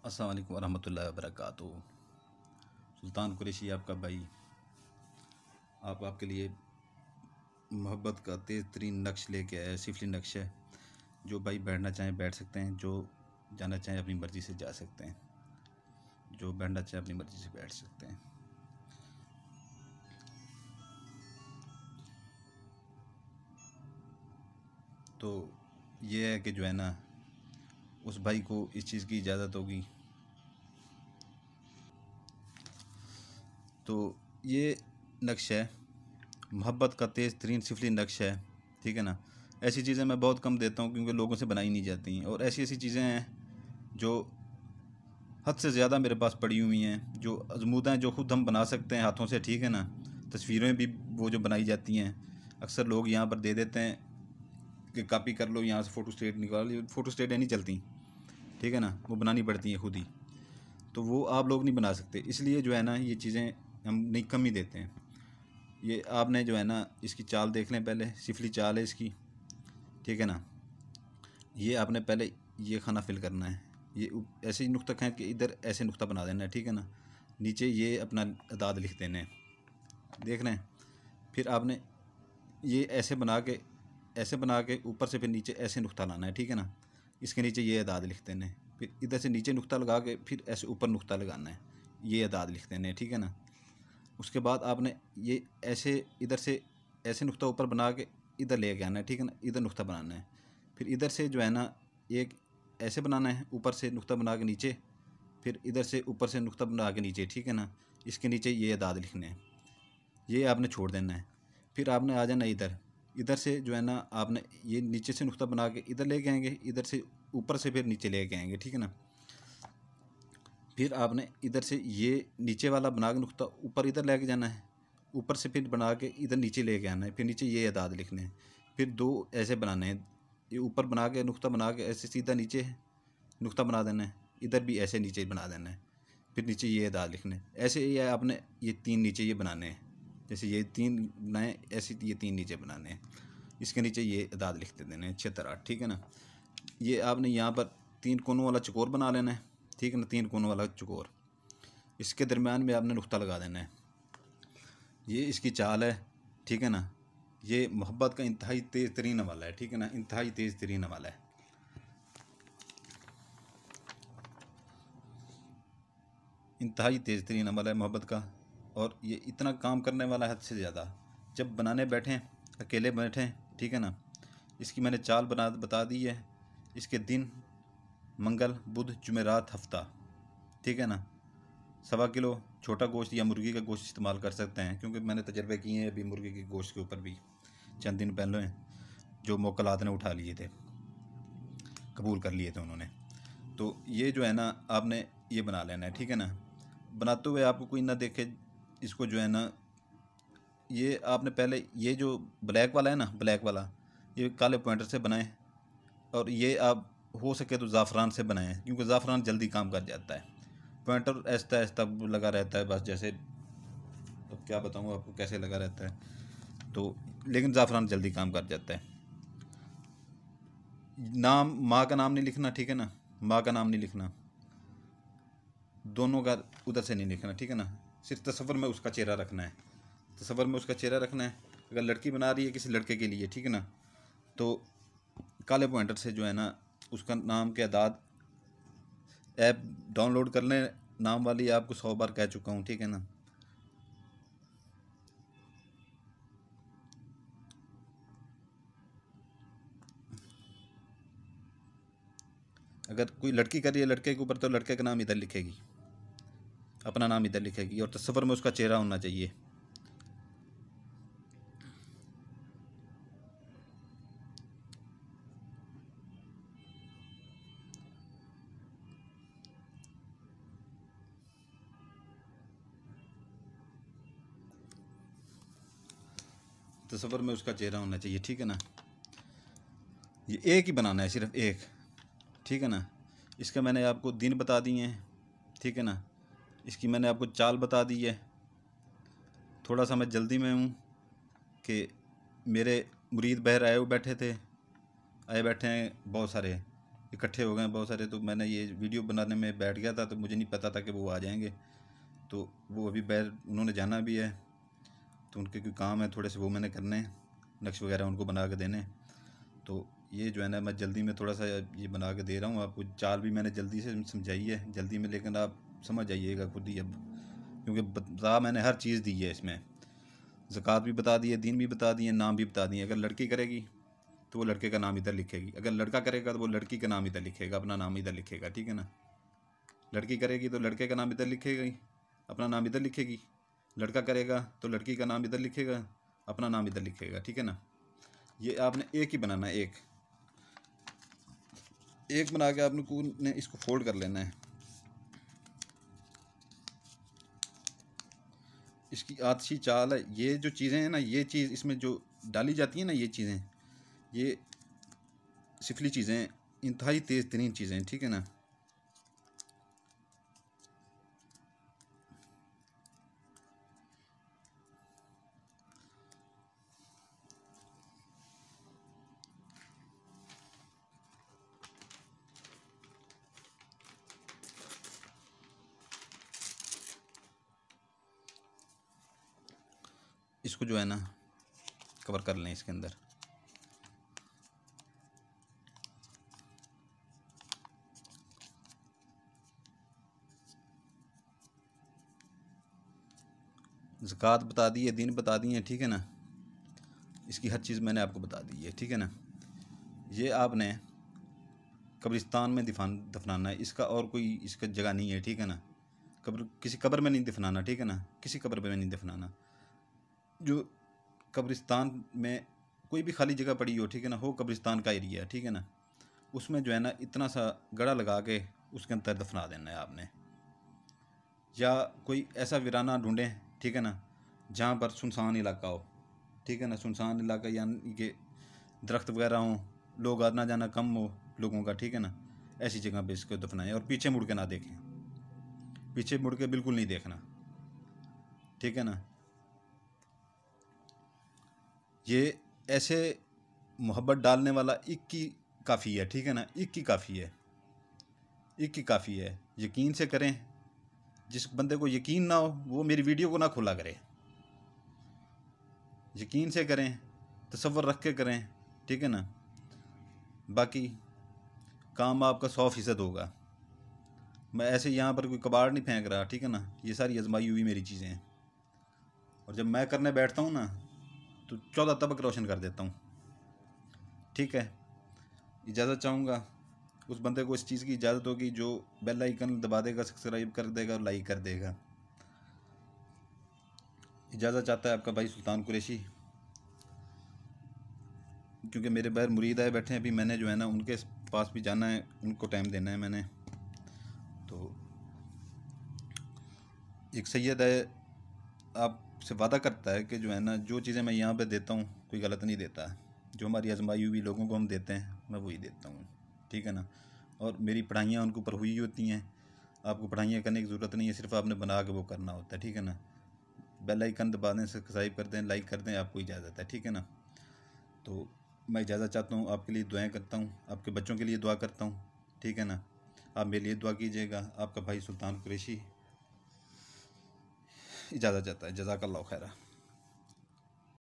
अस्सलाम वालेकुम वरहमतुल्लाहि वबरकातुहू। सुल्तान कुरैशी आपका भाई आपके लिए मोहब्बत का तेज़ तरीन नक्श लेके आया। सिफली नक्श है। जो भाई बैठना चाहें बैठ सकते हैं, जो जाना चाहें अपनी मर्ज़ी से जा सकते हैं, जो बैठना चाहें अपनी मर्ज़ी से बैठ सकते हैं। तो ये है कि जो है ना, उस भाई को इस चीज़ की इजाज़त होगी। तो ये नक्श है, मोहब्बत का तेज़ तरीन सिफली नक्श है, ठीक है ना। ऐसी चीज़ें मैं बहुत कम देता हूँ क्योंकि लोगों से बनाई नहीं जाती, और ऐसी ऐसी चीज़ें हैं जो हद से ज़्यादा मेरे पास पड़ी हुई हैं, जो अजमूदा हैं, जो ख़ुद हम बना सकते हैं हाथों से, ठीक है ना। तस्वीरें भी वो जो बनाई जाती हैं, अक्सर लोग यहाँ पर दे देते हैं कि कॉपी कर लो, यहाँ से फ़ोटो स्टेट निकाल, फ़ोटो स्टेट नहीं चलती, ठीक है ना, वो बनानी पड़ती हैं खुद ही। तो वो आप लोग नहीं बना सकते, इसलिए जो है ना ये चीज़ें हम नहीं कम ही देते हैं। ये आपने जो है ना इसकी चाल देख लें, पहले सिफली चाल है इसकी, ठीक है ना। ये आपने पहले ये खाना फिल करना है, ये ऐसे ही नुक्ता है कि इधर ऐसे नुक्ता बना देना है, ठीक है ना। नीचे ये अपना अदाद लिख देने हैं, देख रहे हैं। फिर आपने ये ऐसे बना के ऊपर से फिर नीचे ऐसे नुक्ता लाना है, ठीक है ना। इसके नीचे ये अदाद लिख देने हैं, फिर इधर से नीचे नुक्ता लगा के फिर ऐसे ऊपर नुक्ता लगाना है, ये अदाद लिख देने हैं, ठीक है ना। उसके बाद आपने ये ऐसे इधर से ऐसे नुक्ता ऊपर बना के इधर ले आना है, ठीक है ना। इधर नुक्ता बनाना है, फिर इधर से जो है ना एक ऐसे बनाना है, ऊपर से नुक्ता बना के नीचे, फिर इधर से ऊपर से नुक्ता बना के नीचे, ठीक है ना। इसके नीचे ये अदाद लिखने हैं, ये आपने छोड़ देना है। फिर आपने आ जाना इधर से जो है ना, आपने ये नीचे से नुक्ता बना के इधर लेके आएंगे, इधर से ऊपर से फिर नीचे लेके आएंगे, ठीक है ना। फिर आपने इधर से ये नीचे वाला बना के नुक्ता ऊपर इधर लेके जाना है, ऊपर से फिर बना के इधर नीचे लेके आना है, फिर नीचे ये अदाद लिखने हैं। फिर दो ऐसे बनाने हैं, ये ऊपर बना के नुक्ता बना के ऐसे सीधा नीचे नुक्ता बना देना है, इधर भी ऐसे नीचे बना देना है, फिर नीचे ये अदाद लिखने हैं। ऐसे ये आपने ये तीन नीचे ये बनाने हैं, जैसे ये तीन बनाए ऐसे ये तीन नीचे बनाने हैं, इसके नीचे ये अदाद लिखते देने हैं 6 8, ठीक है ना। ये आपने यहाँ पर 3 कोनों वाला चकोर बना लेना है, ठीक है ना, 3 कोनों वाला चकोर, इसके दरमियान में आपने नुक्ता लगा देना है। ये इसकी चाल है, ठीक है ना। ये मोहब्बत का इंतहाई तेज़ तरीन हवाला है, ठीक है ना, इंतहाई तेज़ तरीन हवाला है। इंतहाई तेज़ तरीन हवाला है मोहब्बत का, और ये इतना काम करने वाला है हद से ज़्यादा। जब बनाने बैठें, अकेले बैठें, ठीक है ना। इसकी मैंने चाल बता दी है। इसके दिन मंगल बुध जुमेरात हफ्ता, ठीक है ना। 1.25 किलो छोटा गोश्त या मुर्गी का गोश्त इस्तेमाल कर सकते हैं, क्योंकि मैंने तजर्बे किए हैं अभी मुर्गी के गोश्त के ऊपर भी चंद दिन पहले जो मोक्कलात ने उठा लिए थे, कबूल कर लिए थे उन्होंने। तो ये जो है ना आपने ये बना लेना है, ठीक है ना। बनाते हुए आपको कोई ना देखे, इसको जो है ना ये आपने पहले ये जो ब्लैक वाला है ना, ब्लैक वाला ये काले पॉइंटर से बनाएं, और ये आप हो सके तो ज़ाफ़रान से बनाएं, क्योंकि ज़ाफ़रान जल्दी काम कर जाता है। पॉइंटर ऐसा ऐसा लगा रहता है बस, जैसे तो क्या बताऊँ आपको कैसे लगा रहता है, तो लेकिन ज़ाफ़रान जल्दी काम कर जाता है। नाम माँ का नाम नहीं लिखना, ठीक है ना, माँ का नाम नहीं लिखना, दोनों का उधर से नहीं लिखना, ठीक है ना। सिर्फ तस्वर में उसका चेहरा रखना है, तस्वर में उसका चेहरा रखना है। अगर लड़की बना रही है किसी लड़के के लिए, ठीक है ना, तो काले पॉइंटर से जो है ना उसका नाम के अदाद ऐप डाउनलोड कर लें, नाम वाली आपको 100 बार कह चुका हूँ, ठीक है ना। अगर कोई लड़की कर रही है लड़के के ऊपर, तो लड़के का नाम इधर लिखेगी, अपना नाम इधर लिखेगी, और तस्वर में उसका चेहरा होना चाहिए। तस्वर में उसका चेहरा होना चाहिए, ठीक है ना। ये एक ही बनाना है, सिर्फ एक, ठीक है ना। इसका मैंने आपको दिन बता दिए हैं, ठीक है ना। इसकी मैंने आपको चाल बता दी है। थोड़ा सा मैं जल्दी में हूँ कि मेरे मुरीद बहर आए बैठे हैं बहुत सारे, इकट्ठे हो गए बहुत सारे। तो मैंने ये वीडियो बनाने में बैठ गया था, तो मुझे नहीं पता था कि वो आ जाएंगे। तो वो अभी उन्होंने जाना भी है, तो उनके कोई काम है थोड़े से, वो मैंने करने हैं, नक्श वगैरह उनको बना के देने। तो ये जो है ना, मैं जल्दी में थोड़ा सा ये बना के दे रहा हूँ आपको। चाल भी मैंने जल्दी से समझाई है, जल्दी में, लेकिन आप समझ जाइएगा खुद ही अब, क्योंकि बता मैंने हर चीज़ दी है इसमें। ज़कात भी बता दी है, दीन भी बता दिए, नाम भी बता दिए। अगर लड़की करेगी तो वो लड़के का नाम इधर लिखेगी, अगर लड़का करेगा तो वो लड़की का नाम इधर लिखेगा, अपना नाम इधर लिखेगा, ठीक है ना। लड़की करेगी तो लड़के का नाम इधर लिखेगी, अपना नाम इधर लिखेगी। लड़का करेगा तो लड़की का नाम इधर लिखेगा, अपना नाम इधर लिखेगा, ठीक है ना। ये आपने एक ही बनाना है, एक बना के आपने को ने इसको फोल्ड कर लेना है। इसकी आदशी चाल है, ये जो चीज़ें हैं ना, ये चीज़ इसमें जो डाली जाती हैं ना, ये चीज़ें, ये सिफली चीज़ें इंतहाई तेज़ तरीन चीज़ें, ठीक है ना। इसको जो है ना कवर कर लें इसके अंदर। ज़कात बता दी है, दीन बता दी है, ठीक है ना। इसकी हर चीज़ मैंने आपको बता दी है, ठीक है ना। ये आपने कब्रिस्तान में दफनाना है, इसका और कोई इसका जगह नहीं है, ठीक है ना। किसी कब्र में नहीं दफनाना, ठीक है ना, किसी कब्र में नहीं दफनाना। जो कब्रिस्तान में कोई भी खाली जगह पड़ी हो, ठीक है ना, हो कब्रिस्तान का एरिया, ठीक है ना, उसमें जो है ना इतना सा गड़ा लगा के उसके अंदर दफना देना है आपने। या कोई ऐसा वीराना ढूंढें, ठीक है ना, जहाँ पर सुनसान इलाका हो, ठीक है ना, सुनसान इलाका यानी कि दरख्त वगैरह हों, लोग आना जाना कम हो लोगों का, ठीक है ना, ऐसी जगह पे इसको दफनाएं। और पीछे मुड़ के ना देखें, पीछे मुड़ के बिल्कुल नहीं देखना, ठीक है ना। ये ऐसे मोहब्बत डालने वाला एक ही काफ़ी है, ठीक है ना, एक ही काफ़ी है, एक ही काफ़ी है। यकीन से करें, जिस बंदे को यकीन ना हो वो मेरी वीडियो को ना खोला करे। यकीन से करें, तसव्वुर रख के करें, ठीक है ना। बाकी काम आपका 100% होगा। मैं ऐसे यहाँ पर कोई कबाड़ नहीं फेंक रहा, ठीक है ना, ये सारी आजमाई हुई मेरी चीज़ें हैं। और जब मैं करने बैठता हूँ ना तो 14 तबक रोशन कर देता हूँ, ठीक है। इजाज़त चाहूँगा, उस बंदे को इस चीज़ की इजाज़त होगी जो बेल आइकन दबा देगा, सब्सक्राइब कर देगा और लाइक कर देगा। इजाज़त चाहता है आपका भाई सुल्तान कुरैशी, क्योंकि मेरे बाहर मुरीद आए बैठे हैं। अभी मैंने जो है ना उनके पास भी जाना है, उनको टाइम देना है मैंने। तो एक सैयद है, आपसे वादा करता है कि जो है ना जो चीज़ें मैं यहाँ पे देता हूँ कोई गलत नहीं देता है। जो हमारी आजमाई हुई लोगों को हम देते हैं, मैं वही देता हूँ, ठीक है ना। और मेरी पढ़ाइयाँ उनके ऊपर हुई होती हैं, आपको पढ़ाइयाँ करने की ज़रूरत नहीं है, सिर्फ आपने बना के वो करना होता है, ठीक है ना। बेल आइकन दबा दें, सब्सक्राइब कर दें, लाइक कर दें, आपको इजाज़त है, ठीक है ना। तो मैं इजाज़त चाहता हूँ, आपके लिए दुआएं करता हूँ, आपके बच्चों के लिए दुआ करता हूँ, ठीक है ना। आप मेरे लिए दुआ कीजिएगा। आपका भाई सुल्तान कुरैशी इजाज़त चाहता है। जज़ाकल्लाहु खैरा।